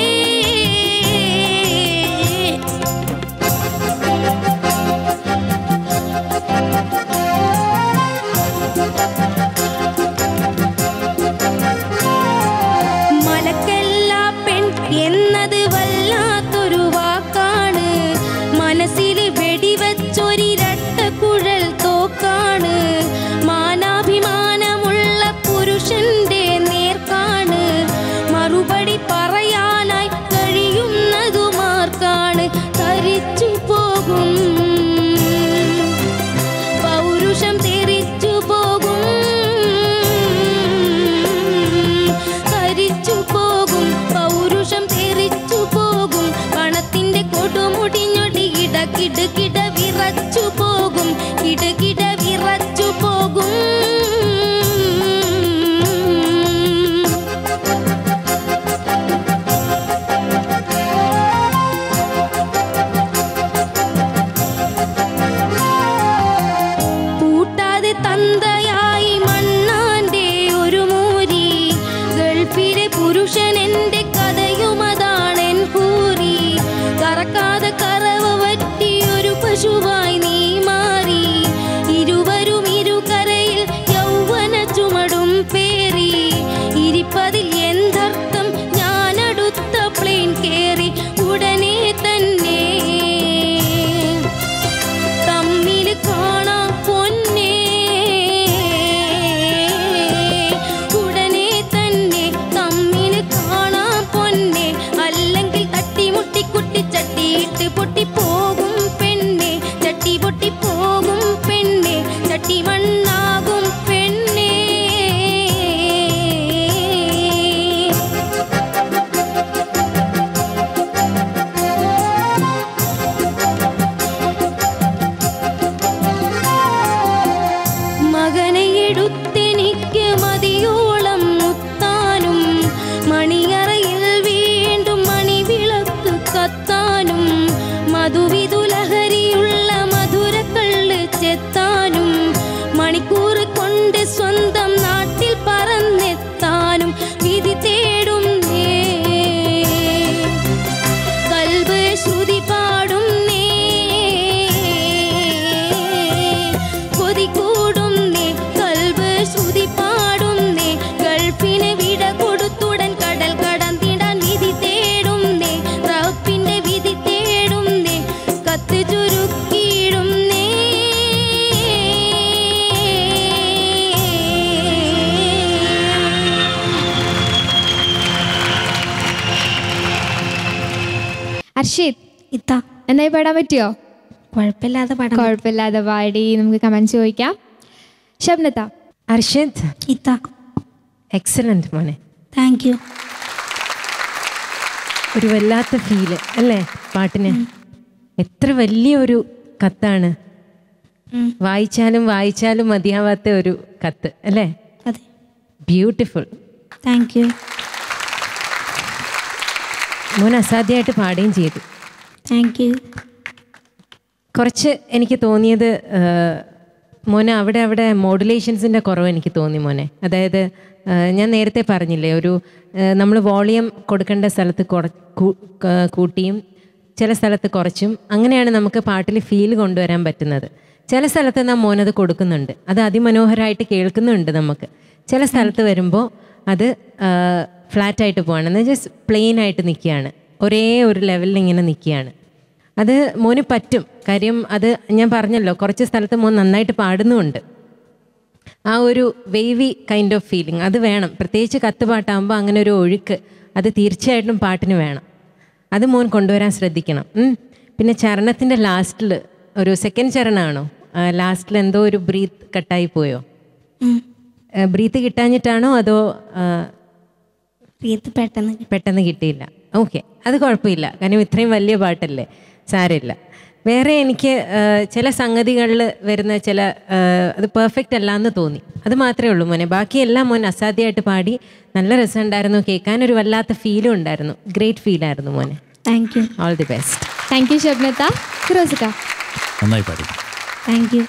മലക്കല്ല പെൺ എന്നത് വല്ലാത്തൊരു വാക്കാണ്. മനസ്സിൽ വെടിവെച്ചൊരിരട്ട കുഴൽ തോക്കാണ്. മാനാഭിമാനമുള്ള പുരുഷന്റെ നേർക്കാണ്. മറുപടി പറയാനായി കഴിയുന്നതുമാർക്കാണ്? തരിച്ചു പോകും പൗരുഷം, തെറിച്ചു പോകും, തരിച്ചു പോകും പൗരുഷം, തെറിച്ചു പോകും. പണത്തിന്റെ കൊടുമുടിഞ്ഞൊടി കിടകിട വിറച്ചു പോകും, കിടകിട വിറച്ചു പോകും. പൂട്ടാതെ തന്തയായി മണ്ണാന്റെ ഒരു മൂരി. ഗൾഫിലെ പുരുഷൻ എന്റെ കഥയുമതാണെൻ കൂറി. കറക്കാതെ കറവ് പറ്റിയൊരു പശുവായി നീ മാറി. ഇരുവരും ഇരുകരയിൽ യൗവന ചുമടും പേറി. ഇരിപ്പതിൽ എന്തർത്ഥം? ഞാനടുത്ത പ്ലെയിൻ കേറി ഉടനെ തന്നെ തമ്മിൽ കാണാം പൊന്നേ. ഉടനെ തന്നെ തമ്മിൽ കാണാം പൊന്നേ. അല്ലെങ്കിൽ തട്ടിമുട്ടി കുട്ടി ചട്ടിയിട്ട് പൊട്ടിപ്പോകും പെണ്ണെ. ചട്ടി പൊട്ടിപ്പോകും പെണ്ണെ. ചട്ടി മണ്ണാകും പെണ്ണേ. മകനെ എടുത്തെനിക്ക് മതിയോളം മുത്താനും. മണിയറയിൽ വീണ്ടും മണിവിളക്ക് കത്താനും. മധുവിധുലഹരിയുള്ള മധുരക്കള്ള് ചെത്താനും. മണിക്കൂർ കൊണ്ട് സ്വന്തം നാട്ടിൽ പറന്നെത്താനും വിധി തേടും നേ. കൽബ് ശ്രുതി പാടും നേ. കൊതി കൂടും നേ. കൽബ് ശ്രുതി പാടും നേ. ഗൾഫിന് വിട കൊടുത്തുടൻ കടൽ കടന്നിടാൻ വിധി തേടും നേ. റബ്ബിന്റെ വിധി തേടും നേ. കത്ത് ചുരുക്കിയിടും നേ. അർഷിത്, ഇത്ത നന്നായി പാടാൻ പറ്റിയോ? കുഴപ്പമില്ലാതെ പാടാം. കുഴപ്പമില്ലാതെ പാടി. നമുക്ക് കമന്റ് ചോദിക്കാം. ഷബ്നത്ത. അർഷിത്, ഇത്ത എക്സലന്റ് മോനെ. Thank U. ഒരു വല്ലാത്ത ഫീല് അല്ലേ പാട്ടിന്? എത്ര വലിയൊരു കത്താണ്. വായിച്ചാലും വായിച്ചാലും മതിയാവാത്ത ഒരു കത്ത് അല്ലേ? അതെ. ബ്യൂട്ടിഫുൾ. Thank you. മോൻ അസാധ്യമായിട്ട് പാടുകയും ചെയ്തു. Thank you. കുറച്ച് എനിക്ക് തോന്നിയത് മോനെ അവിടെ മോഡുലേഷൻസിൻ്റെ കുറവ് എനിക്ക് തോന്നി മോനെ. അതായത് ഞാൻ നേരത്തെ പറഞ്ഞില്ലേ, ഒരു നമ്മൾ വോളിയം കൊടുക്കേണ്ട സ്ഥലത്ത് കൂട്ടിയും ചില സ്ഥലത്ത് കുറച്ചും, അങ്ങനെയാണ് നമുക്ക് പാട്ടിൽ ഫീൽ കൊണ്ടുവരാൻ പറ്റുന്നത്. ചില സ്ഥലത്ത് നാം മോനത് കൊടുക്കുന്നുണ്ട്, അത് അതിമനോഹരമായിട്ട് കേൾക്കുന്നുണ്ട് നമുക്ക്. ചില സ്ഥലത്ത് വരുമ്പോൾ അത് ഫ്ലാറ്റായിട്ട് പോവാണ്, എന്ന് ജസ്റ്റ് പ്ലെയിൻ ആയിട്ട് നിൽക്കുകയാണ്, ഒരേ ഒരു ലെവലിൽ ഇങ്ങനെ നിൽക്കുകയാണ്. അത് മോന് പറ്റും. കാര്യം അത് ഞാൻ പറഞ്ഞല്ലോ, കുറച്ച് സ്ഥലത്ത് മോൻ നന്നായിട്ട് പാടുന്നുമുണ്ട്. ആ ഒരു വേവി കൈൻഡ് ഓഫ് ഫീലിംഗ് അത് വേണം. പ്രത്യേകിച്ച് കത്ത് പാട്ടാകുമ്പോൾ അങ്ങനെ ഒരു ഒഴുക്ക് അത് തീർച്ചയായിട്ടും പാട്ടിന് വേണം. അത് മോൻ കൊണ്ടുവരാൻ ശ്രദ്ധിക്കണം. പിന്നെ ചരണത്തിൻ്റെ ലാസ്റ്റിൽ ഒരു സെക്കൻഡ് ചരണമാണോ, ലാസ്റ്റിൽ എന്തോ ഒരു ബ്രീത്ത് കട്ടായി പോയോ? ബ്രീത്ത് കിട്ടാഞ്ഞിട്ടാണോ അതോ ബ്രീത്ത് പെട്ടെന്ന് കിട്ടിയില്ല? ഓക്കെ, അത് കുഴപ്പമില്ല. കാരണം ഇത്രയും വലിയ പാട്ടല്ലേ, സാരമില്ല. വേറെ എനിക്ക് ചില സംഗതികളിൽ വരുന്ന ചില അത് പെർഫെക്റ്റ് അല്ല എന്ന് തോന്നി, അത് മാത്രമേ ഉള്ളൂ മോനെ. ബാക്കിയെല്ലാം മോൻ അസാധ്യമായിട്ട് പാടി. നല്ല രസമുണ്ടായിരുന്നു, കേൾക്കാനൊരു വല്ലാത്ത ഫീലും ഉണ്ടായിരുന്നു. ഗ്രേറ്റ് ഫീലായിരുന്നു മോനെ. Thank you. All the best. Thank you ഷബ്നത്ത. ഫിറോസിക്ക നന്നായി പാടി. Thank you.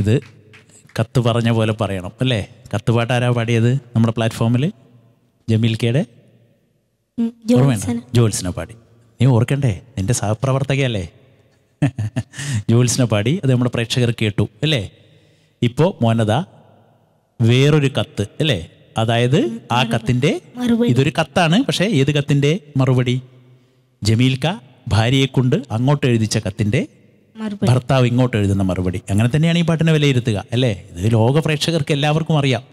ഇത് കത്ത് പറഞ്ഞ പോലെ പറയണം അല്ലേ? കത്തുപാട്ട് ആരാ പാടിയത് നമ്മുടെ പ്ലാറ്റ്ഫോമിൽ? ജമീൽക്കയുടെ ജോൽസിനെ പാടി. നീ ഓർക്കണ്ടേ, നിൻ്റെ സഹപ്രവർത്തകയല്ലേ? ജോൽസിനെ പാടി, അത് നമ്മുടെ പ്രേക്ഷകർ കേട്ടു അല്ലേ? ഇപ്പോൾ മോനത വേറൊരു കത്ത് അല്ലേ? അതായത് ആ കത്തിൻ്റെ, ഇതൊരു കത്താണ്, പക്ഷേ ഏത് കത്തിൻ്റെ മറുപടി? ജമീൽക്ക ഭാര്യയെ കൊണ്ട് അങ്ങോട്ട് എഴുതിച്ച കത്തിൻ്റെ ഭർത്താവ് ഇങ്ങോട്ട് എഴുതുന്ന മറുപടി. അങ്ങനെ തന്നെയാണ് ഈ പാട്ടിനെ വിലയിരുത്തുക അല്ലേ? ഇത് ലോക പ്രേക്ഷകർക്ക് എല്ലാവർക്കും അറിയാം.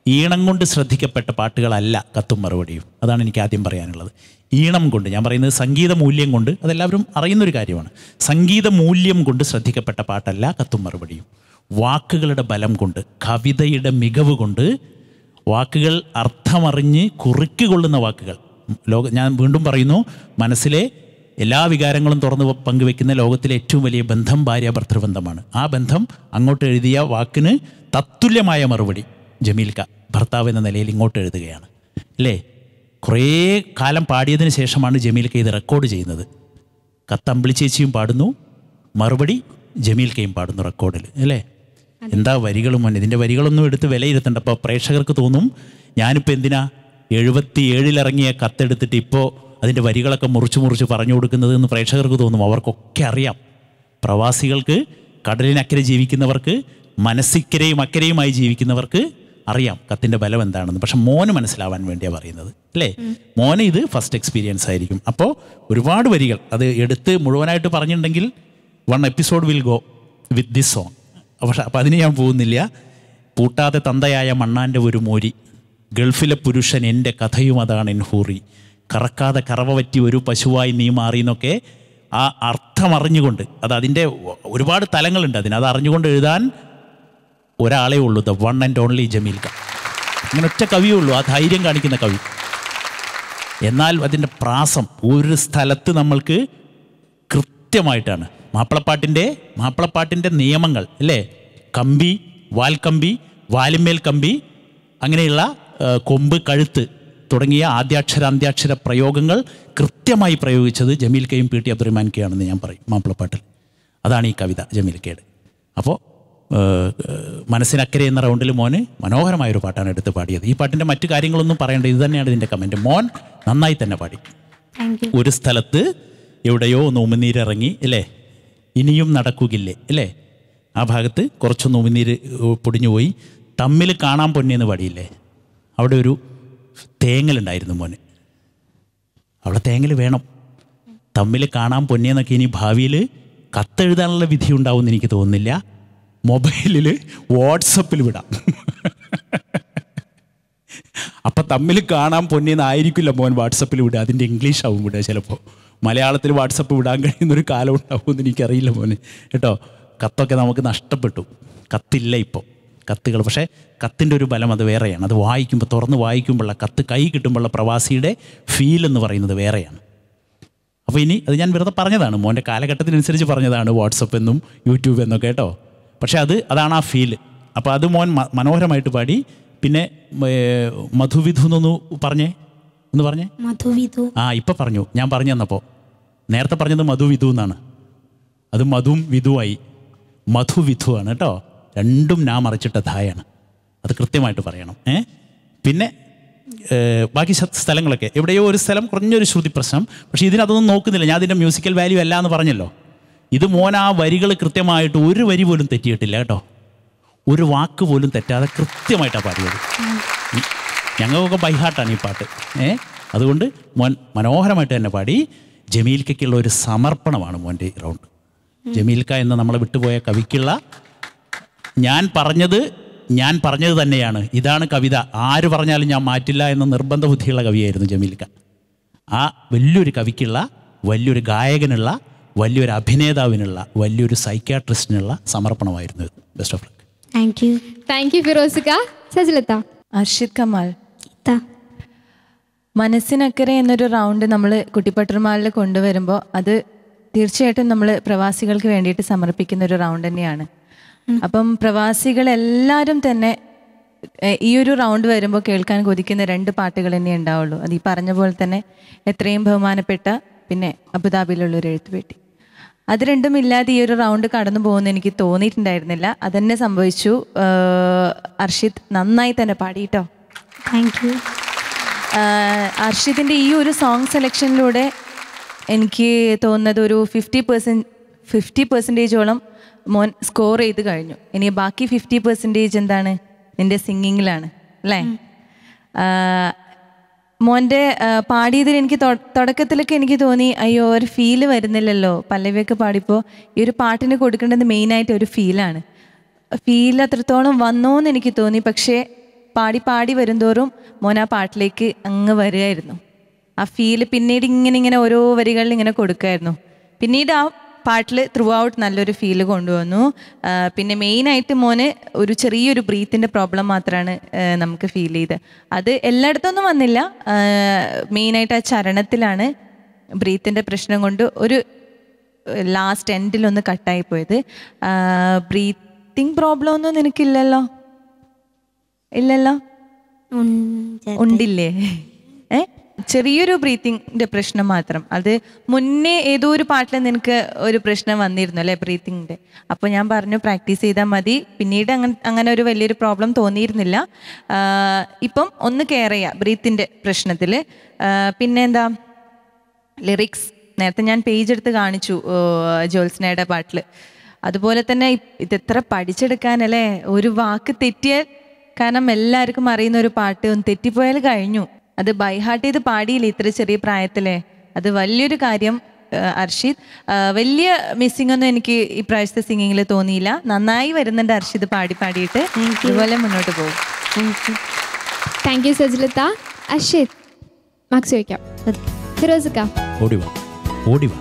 ഈണം കൊണ്ട് ശ്രദ്ധിക്കപ്പെട്ട പാട്ടുകളല്ല കത്തും മറുപടിയും. അതാണ് എനിക്ക് ആദ്യം പറയാനുള്ളത്. ഈണം കൊണ്ട്, ഞാൻ പറയുന്നത് സംഗീത മൂല്യം കൊണ്ട്, അതെല്ലാവരും അറിയുന്നൊരു കാര്യമാണ്. സംഗീത മൂല്യം കൊണ്ട് ശ്രദ്ധിക്കപ്പെട്ട പാട്ടല്ല കത്തും മറുപടിയും. വാക്കുകളുടെ ബലം കൊണ്ട്, കവിതയുടെ മികവ് കൊണ്ട്, വാക്കുകൾ അർത്ഥമറിഞ്ഞ് കുറിക്കുകൊള്ളുന്ന വാക്കുകൾ. ഞാൻ വീണ്ടും പറയുന്നു, മനസ്സിലെ എല്ലാ വികാരങ്ങളും തുറന്ന് പങ്കുവെക്കുന്ന ലോകത്തിലെ ഏറ്റവും വലിയ ബന്ധം ഭാര്യ ഭർത്തൃബന്ധമാണ്. ആ ബന്ധം അങ്ങോട്ട് എഴുതിയ വാക്കിന് തത്തുല്യമായ മറുപടി ജമീൽക്ക ഭർത്താവ് എന്ന നിലയിൽ ഇങ്ങോട്ട് എഴുതുകയാണ് അല്ലേ? കുറേ കാലം പാടിയതിന് ശേഷമാണ് ജമീൽക്ക ഇത് റെക്കോർഡ് ചെയ്യുന്നത്. കത്ത് അമ്പിളി ചേച്ചിയും പാടുന്നു, മറുപടി ജമീൽക്കയും പാടുന്നു റെക്കോർഡിൽ അല്ലേ? എന്താ വരികളും മോനെ, ഇതിൻ്റെ വരികളൊന്നും എടുത്ത് വിലയിരുത്തണ്ട. അപ്പോൾ പ്രേക്ഷകർക്ക് തോന്നും ഞാനിപ്പോൾ എന്തിനാ 77 ഇറങ്ങിയ കത്തെടുത്തിട്ട് ഇപ്പോൾ അതിൻ്റെ വരികളൊക്കെ മുറിച്ച് പറഞ്ഞു കൊടുക്കുന്നത് എന്ന് പ്രേക്ഷകർക്ക് തോന്നും. അവർക്കൊക്കെ അറിയാം. പ്രവാസികൾക്ക്, കടലിനക്കരെ ജീവിക്കുന്നവർക്ക്, മനസ്സിക്കരയും അക്കരയുമായി ജീവിക്കുന്നവർക്ക് അറിയാം കത്തിൻ്റെ ബലം എന്താണെന്ന്. പക്ഷെ മോന് മനസ്സിലാവാൻ വേണ്ടിയാണ് പറയുന്നത് അല്ലേ? മോന് ഇത് ഫസ്റ്റ് എക്സ്പീരിയൻസ് ആയിരിക്കും. അപ്പോൾ ഒരുപാട് വരികൾ അത് എടുത്ത് മുഴുവനായിട്ട് പറഞ്ഞിട്ടുണ്ടെങ്കിൽ 1 episode will go with this song. പക്ഷെ അപ്പം അതിന് ഞാൻ പോകുന്നില്ല. പൂട്ടാതെ തന്തയായ മണ്ണാൻ്റെ ഒരു മോരി, ഗൾഫിലെ പുരുഷൻ എൻ്റെ കഥയും അതാണ് എൻ ഹൂറി, കറക്കാതെ കറവ പറ്റി ഒരു പശുവായി നീ മാറി എന്നൊക്കെ ആ അർത്ഥമറിഞ്ഞുകൊണ്ട്, അത് അതിൻ്റെ ഒരുപാട് തലങ്ങളുണ്ട് അതിന്. അത് അറിഞ്ഞുകൊണ്ട് എഴുതാൻ ഒരാളേ ഉള്ളൂ, ദ വൺ ആൻഡ് ഓൺലി ജമീൽക്ക. അങ്ങനെ ഒറ്റ കവിയേ ഉള്ളൂ, ആ ധൈര്യം കാണിക്കുന്ന കവി. എന്നാൽ അതിൻ്റെ പ്രാസം ഒരു സ്ഥലത്ത് നമ്മൾക്ക് കൃത്യമായിട്ടാണ്. മാപ്പിളപ്പാട്ടിൻ്റെ നിയമങ്ങൾ അല്ലേ? കമ്പി, വാൽക്കമ്പി, വാലിന്മേൽ കമ്പി, അങ്ങനെയുള്ള കൊമ്പ്, കഴുത്ത് തുടങ്ങിയ ആദ്യാക്ഷര അന്ത്യാക്ഷര പ്രയോഗങ്ങൾ കൃത്യമായി പ്രയോഗിച്ചത് ജമീൽക്കയും പി ടി അബ്ദുറഹ്മാൻക്കയാണെന്ന് ഞാൻ പറയും മാപ്പിളപ്പാട്ടിൽ. അതാണ് ഈ കവിത ജമീൽക്കയുടെ. അപ്പോൾ മനസ്സിനക്കരെ എന്ന റൗണ്ടിൽ മോന് മനോഹരമായൊരു പാട്ടാണ് എടുത്ത് പാടിയത്. ഈ പാട്ടിൻ്റെ മറ്റു കാര്യങ്ങളൊന്നും പറയേണ്ട, ഇത് തന്നെയാണ് ഇതിൻ്റെ കമൻറ്റ്. മോൻ നന്നായി തന്നെ പാടി. ഒരു സ്ഥലത്ത് എവിടെയോ ഒന്ന് ഉമിനീരിറങ്ങി അല്ലേ? ഇനിയും നടക്കുകയില്ലേ അല്ലേ? ആ ഭാഗത്ത് കുറച്ചൊന്ന് ഉമിനീര് പൊടിഞ്ഞു പോയി. തമ്മിൽ കാണാൻ പൊന്നിയെന്ന് പാടിയില്ലേ? അവിടെ ഒരു തേങ്ങലുണ്ടായിരുന്നു മോന്. അവിടെ തേങ്ങൽ വേണം. തമ്മിൽ കാണാൻ പൊന്നിയെന്നൊക്കെ ഇനി ഭാവിയിൽ കത്തെഴുതാനുള്ള വിധി ഉണ്ടാവുമെന്ന് എനിക്ക് തോന്നുന്നില്ല. മൊബൈലിൽ വാട്സപ്പിൽ വിടാം. അപ്പം തമ്മിൽ കാണാൻ പൊന്നിയെന്നായിരിക്കില്ല മോൻ വാട്സപ്പിൽ വിടുക, അതിൻ്റെ ഇംഗ്ലീഷ് ആവും വിടുക. ചിലപ്പോൾ മലയാളത്തിൽ വാട്സപ്പ് വിടാൻ കഴിയുന്നൊരു കാലം ഉണ്ടാവുമെന്ന് എനിക്കറിയില്ല മോന് കേട്ടോ. കത്തൊക്കെ നമുക്ക് നഷ്ടപ്പെട്ടു, കത്തില്ല ഇപ്പോൾ കത്തുകൾ. പക്ഷേ കത്തിൻ്റെ ഒരു ബലം അത് വേറെയാണ്. അത് വായിക്കുമ്പോൾ, തുറന്ന് വായിക്കുമ്പോഴുള്ള, കത്ത് കൈ കിട്ടുമ്പോഴുള്ള പ്രവാസിയുടെ ഫീൽ എന്ന് പറയുന്നത് വേറെയാണ്. അപ്പോൾ ഇനി അത് ഞാൻ വെറുതെ പറഞ്ഞതാണ്, മോൻ്റെ കാലഘട്ടത്തിനനുസരിച്ച് പറഞ്ഞതാണ് വാട്സപ്പ് എന്നും യൂട്യൂബ് എന്നൊക്കെ കേട്ടോ. പക്ഷേ അതാണ് ആ ഫീല്. അപ്പോൾ അത് മോൻ മനോഹരമായിട്ട് പാടി. പിന്നെ മധുവിധു എന്നൊന്ന് പറഞ്ഞേ, ഒന്ന് പറഞ്ഞേ. മധുവിധു. ആ ഇപ്പം പറഞ്ഞു, ഞാൻ പറഞ്ഞു തന്നപ്പോൾ. നേരത്തെ പറഞ്ഞത് മധുവിധു എന്നാണ്, അത് മധുവും വിധുവായി. മധുവിധു ആണ് കേട്ടോ. രണ്ടും ഞാൻ മറിച്ചിട്ട ധായാണ്, അത് കൃത്യമായിട്ട് പറയണം. പിന്നെ ബാക്കി സ്ഥലങ്ങളൊക്കെ എവിടെയോ ഒരു സ്ഥലം കുറഞ്ഞൊരു ശ്രുതി പ്രശ്നം, പക്ഷേ ഇതിനതൊന്നും നോക്കുന്നില്ല. ഞാൻ അതിൻ്റെ മ്യൂസിക്കൽ വാല്യൂ അല്ല എന്ന് പറഞ്ഞല്ലോ. ഇത് മോൻ ആ വരികൾ കൃത്യമായിട്ട് ഒരു വരി പോലും തെറ്റിയിട്ടില്ല കേട്ടോ. ഒരു വാക്ക് പോലും തെറ്റാതെ കൃത്യമായിട്ടാണ് പാടിയത്. ഞങ്ങൾക്കൊക്കെ ബൈഹാർട്ടാണ് ഈ പാട്ട്. അതുകൊണ്ട് മോൻ മനോഹരമായിട്ട് തന്നെ പാടി. ജമീൽക്കയ്ക്കുള്ള ഒരു സമർപ്പണമാണ് മോൻ്റെ ഈ റൗണ്ട്. ജമീൽക്ക എന്ന നമ്മളെ വിട്ടുപോയ കവിക്കുള്ള ഞാൻ പറഞ്ഞത് തന്നെയാണ്. ഇതാണ് കവിത, ആര് പറഞ്ഞാലും ഞാൻ മാറ്റില്ല എന്ന നിർബന്ധ ബുദ്ധിയുള്ള കവിയായിരുന്നു ജമീൽക്ക. ആ വലിയൊരു കവിക്കുള്ള, വലിയൊരു ഗായകനുള്ള, വലിയൊരു അഭിനേതാവിനുള്ള, വലിയൊരു സൈക്യാട്രിസ്റ്റിനുള്ള സമർപ്പണമായിരുന്നു ഇത്. Best of luck. Thank you ഫിറോസിക്ക. സജിലത്ത. അർഷിദ് കമാൽ. മനസ്സിനക്കരെ എന്നൊരു റൗണ്ട് നമ്മൾ കുട്ടിപ്പട്ടർമാലിൽ കൊണ്ടുവരുമ്പോൾ അത് തീർച്ചയായിട്ടും നമ്മൾ പ്രവാസികൾക്ക് വേണ്ടിയിട്ട് സമർപ്പിക്കുന്ന ഒരു റൗണ്ട് തന്നെയാണ്. അപ്പം പ്രവാസികളെല്ലാവരും തന്നെ ഈ ഒരു റൗണ്ട് വരുമ്പോൾ കേൾക്കാൻ കൊതിക്കുന്ന 2 പാട്ടുകൾ തന്നെ ഉണ്ടാവുള്ളൂ. അത് ഈ പറഞ്ഞ പോലെ തന്നെ എത്രയും ബഹുമാനപ്പെട്ട പിന്നെ അബുദാബിയിലുള്ളൊരു എഴുത്തുപെട്ടി. അത് രണ്ടും ഇല്ലാതെ ഈ ഒരു റൗണ്ട് കടന്നു പോകുമെന്ന് എനിക്ക് തോന്നിയിട്ടുണ്ടായിരുന്നില്ല. അതന്നെ സംഭവിച്ചു. അർഷിദ് നന്നായി തന്നെ പാടിയിട്ടോ. Thank you. അർഷിദിൻ്റെ ഈ ഒരു സോങ് സെലക്ഷനിലൂടെ എനിക്ക് തോന്നുന്നത് ഒരു 50% മോൻ സ്കോർ ചെയ്ത് കഴിഞ്ഞു. ഇനി ബാക്കി 50% എന്താണ്? നിൻ്റെ സിംഗിങ്ങിലാണ് അല്ലേ? മോൻ്റെ പാടിയതിൽ എനിക്ക് തുടക്കത്തിലൊക്കെ എനിക്ക് തോന്നി അയ്യോ ഒരു ഫീല് വരുന്നില്ലല്ലോ. പല്ലവിയൊക്കെ പാടിപ്പോൾ ഈ ഒരു പാട്ടിന് കൊടുക്കേണ്ടത് മെയിനായിട്ട് ഒരു ഫീലാണ്. ഫീൽ അത്രത്തോളം വന്നോന്ന് എനിക്ക് തോന്നി. പക്ഷേ പാടി വരുന്തോറും മോൻ ആ പാട്ടിലേക്ക് അങ്ങ് വരികയായിരുന്നു. ആ ഫീല് പിന്നീട് ഇങ്ങനെ ഓരോ വരികളിൽ ഇങ്ങനെ കൊടുക്കുമായിരുന്നു. പിന്നീട് ആ പാട്ടിൽ ത്രൂ ഔട്ട് നല്ലൊരു ഫീല് കൊണ്ടുവന്നു. പിന്നെ മെയിനായിട്ട് മോന് ഒരു ചെറിയൊരു ബ്രീത്തിൻ്റെ പ്രോബ്ലം മാത്രമാണ് നമുക്ക് ഫീൽ ചെയ്ത്. അത് എല്ലായിടത്തൊന്നും വന്നില്ല. മെയിനായിട്ട് ആ ചരണത്തിലാണ് ബ്രീത്തിൻ്റെ പ്രശ്നം കൊണ്ട് ഒരു ലാസ്റ്റ് എൻഡിലൊന്ന് കട്ടായി പോയത്. ബ്രീത്തിങ് പ്രോബ്ലം ഒന്നും നിനക്കില്ലല്ലോ? ഇല്ലല്ലോ? ഉണ്ടില്ലേ? ചെറിയൊരു ബ്രീത്തിങ്ങിൻ്റെ പ്രശ്നം മാത്രം. അത് മുന്നേ ഏതോ ഒരു പാട്ടിൽ നിനക്ക് ഒരു പ്രശ്നം വന്നിരുന്നു അല്ലേ ബ്രീത്തിങ്ങിൻ്റെ? അപ്പോൾ ഞാൻ പറഞ്ഞു പ്രാക്ടീസ് ചെയ്താൽ മതി. പിന്നീട് അങ്ങനെ ഒരു വലിയൊരു പ്രോബ്ലം തോന്നിയിരുന്നില്ല. ഇപ്പം ഒന്ന് കെയർ ചെയ്യുക ബ്രീത്തിൻ്റെ പ്രശ്നത്തിൽ. പിന്നെ എന്താ ലിറിക്സ് നേരത്തെ ഞാൻ പേജ് എടുത്ത് കാണിച്ചു ജോത്സ്നയുടെ പാട്ടിൽ. അതുപോലെ തന്നെ ഇതെത്ര പഠിച്ചെടുക്കാനല്ലേ? ഒരു വാക്ക് തെറ്റിയാൽ, കാരണം എല്ലാവർക്കും അറിയുന്ന ഒരു പാട്ട് ഒന്ന് തെറ്റിപ്പോയാൽ കഴിഞ്ഞു. അത് ബൈഹാർട്ട് ചെയ്ത് പാടിയില്ലേ ഇത്ര ചെറിയ പ്രായത്തിലെ? അത് വലിയൊരു കാര്യം അർഷിദ്. വലിയ മിസ്സിംഗ് ഒന്നും എനിക്ക് ഈ പ്രാവശ്യത്തെ സിംഗിങ്ങിൽ തോന്നിയില്ല. നന്നായി വരുന്നുണ്ട് അർഷിദ് പാടിയിട്ട്. ഇതുപോലെ മുന്നോട്ട് പോകും. താങ്ക് യു സജിലത്ത. അർഷിദ് മാർക്സ് ചോദിക്കാം. ഫിറോസിക്ക ഓടിവാ.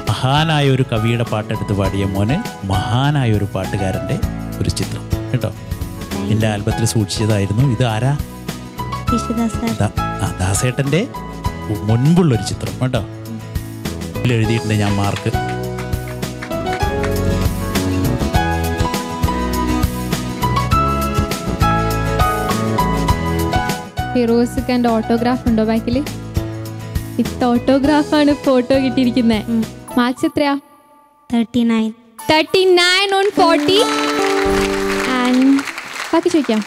മഹാനായ ഒരു കവിയുടെ പാട്ടെടുത്ത് പാടിയ മോന് മഹാനായ ഒരു പാട്ടുകാരൻ്റെ ഒരു ചിത്രം കേട്ടോ. എൻ്റെ ആൽബത്തിൽ സൂക്ഷിച്ചതായിരുന്നു. ഇത് ആരാ? ദാസേട്ടൻ്റെ മുൻപുള്ളൊരു ചിത്രം കേട്ടോ. എഴുതിയിട്ടുണ്ട് ഞാൻ മാർക്ക്. ഫിറോസിക്കൻ്റെ ഓട്ടോഗ്രാഫ് ഉണ്ടോ ബാക്കിൽ? ഇത് ഓട്ടോഗ്രാഫാണ് ഫോട്ടോ കിട്ടിയിരിക്കുന്നത്. മാർക്സ് എത്രയാ? 39 on 40. ബാക്കി ചോദിക്കാം.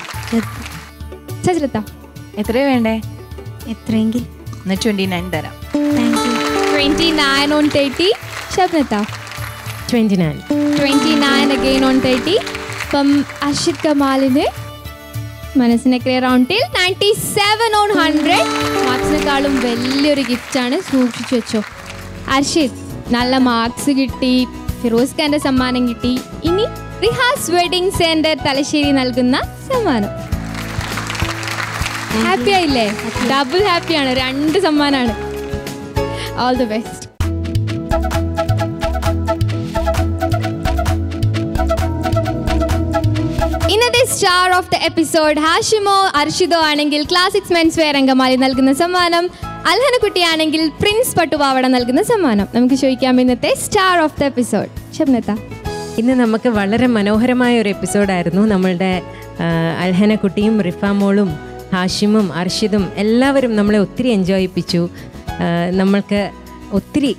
സജിലത്ത എത്രയാ വേണ്ടേ? എത്രയെങ്കിൽ 29 തരാം. 29 on 30. ഷബ്നത്ത 29 again on 30. അപ്പം അർഷിദ് കമാലിന് മനസ്സിനൊക്കെ റൗണ്ടിൽ 97 on 100. മാർക്സിനെക്കാളും വലിയൊരു ഗിഫ്റ്റാണ്, സൂക്ഷിച്ചു വെച്ചോ. അർഷിദ് നല്ല മാർക്സ് കിട്ടി, ഫിറോസ് ഖാന്റെ സമ്മാനം കിട്ടി. ഇനി റിഹാസ് വെഡിങ് സെന്റർ തലശ്ശേരി നൽകുന്ന സമ്മാനം. ഹാപ്പി ആയില്ലേ? ഡബിൾ ഹാപ്പിയാണ്. 2 സമ്മാനമാണ്. All the best. ഇന്നത്തെ സ്റ്റാർ ഓഫ് ദ എപ്പിസോഡ് ഹാഷിമോ അർഷിദോ ആണെങ്കിൽ ക്ലാസിക്സ് മെൻസ് വെയർ അങ്കമാലി നൽകുന്ന സമ്മാനം, അൽഹനക്കുട്ടിയാണെങ്കിൽ പ്രിൻസ് പട്ടുപാവട നൽകുന്ന സമ്മാനം. നമുക്ക് ചോദിക്കാം ഇന്നത്തെ സ്റ്റാർ ഓഫ് ദ എപ്പിസോഡ്. ഷബ്നത്ത, ഇന്ന് നമുക്ക് വളരെ മനോഹരമായ ഒരു എപ്പിസോഡായിരുന്നു. നമ്മളുടെ അൽഹനക്കുട്ടിയും റിഫാമോളും ഹാഷിമും അർഷിദും എല്ലാവരും നമ്മളെ ഒത്തിരി എൻജോയ് ചെയ്യിപ്പിച്ചു. നമ്മൾക്ക് ഒത്തിരി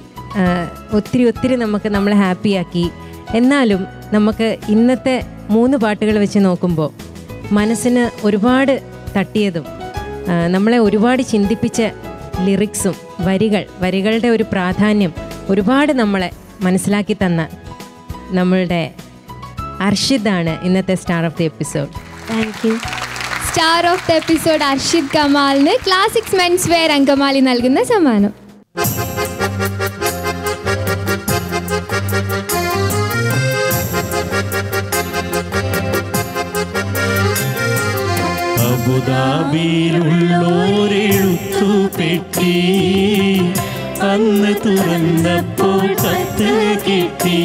നമുക്ക് നമ്മളെ ഹാപ്പിയാക്കി. എന്നാലും നമുക്ക് ഇന്നത്തെ 3 പാട്ടുകൾ വെച്ച് നോക്കുമ്പോൾ മനസ്സിന് ഒരുപാട് തട്ടിയതും നമ്മളെ ഒരുപാട് ചിന്തിപ്പിച്ച ലിറിക്സും വരികളുടെ ഒരു പ്രാധാന്യം ഒരുപാട് നമ്മളെ മനസ്സിലാക്കി തന്ന നമ്മളുടെ അർഷിദാണ് ഇന്നത്തെ star of the episode. Thank you. Star of the episode Arshid കമാലിന് ക്ലാസിക്സ് മെൻസ് വെയർ അങ്കമാലി നൽകുന്ന സമ്മാനം. അബുദാബിയിലുള്ളോരെഴുത്തു പെട്ടി അന്ന് തുറന്നപ്പോൾ കത്ത് കിട്ടി.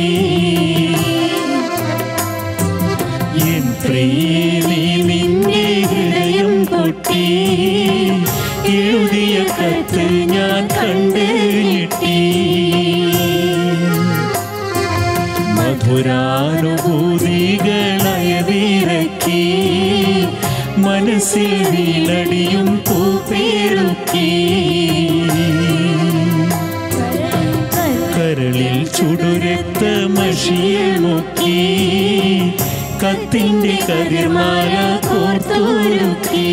എൻ പ്രേമി നിന്റെ ഹൃദയം പൊട്ടി എഴുതിയ കത്ത് ഞാൻ കണ്ട് ഞെട്ടി. മധുരാനുഭൂതികളയവിറക്കി മനസ്സിൽ വീണടിയും പൂപ്പേറുക്കി. കരളിൽ ചുടുരക്ത മഷിയിൽ മുക്കി കത്തിന്റെ കതിർമാല കോർത്തൊരുക്കി.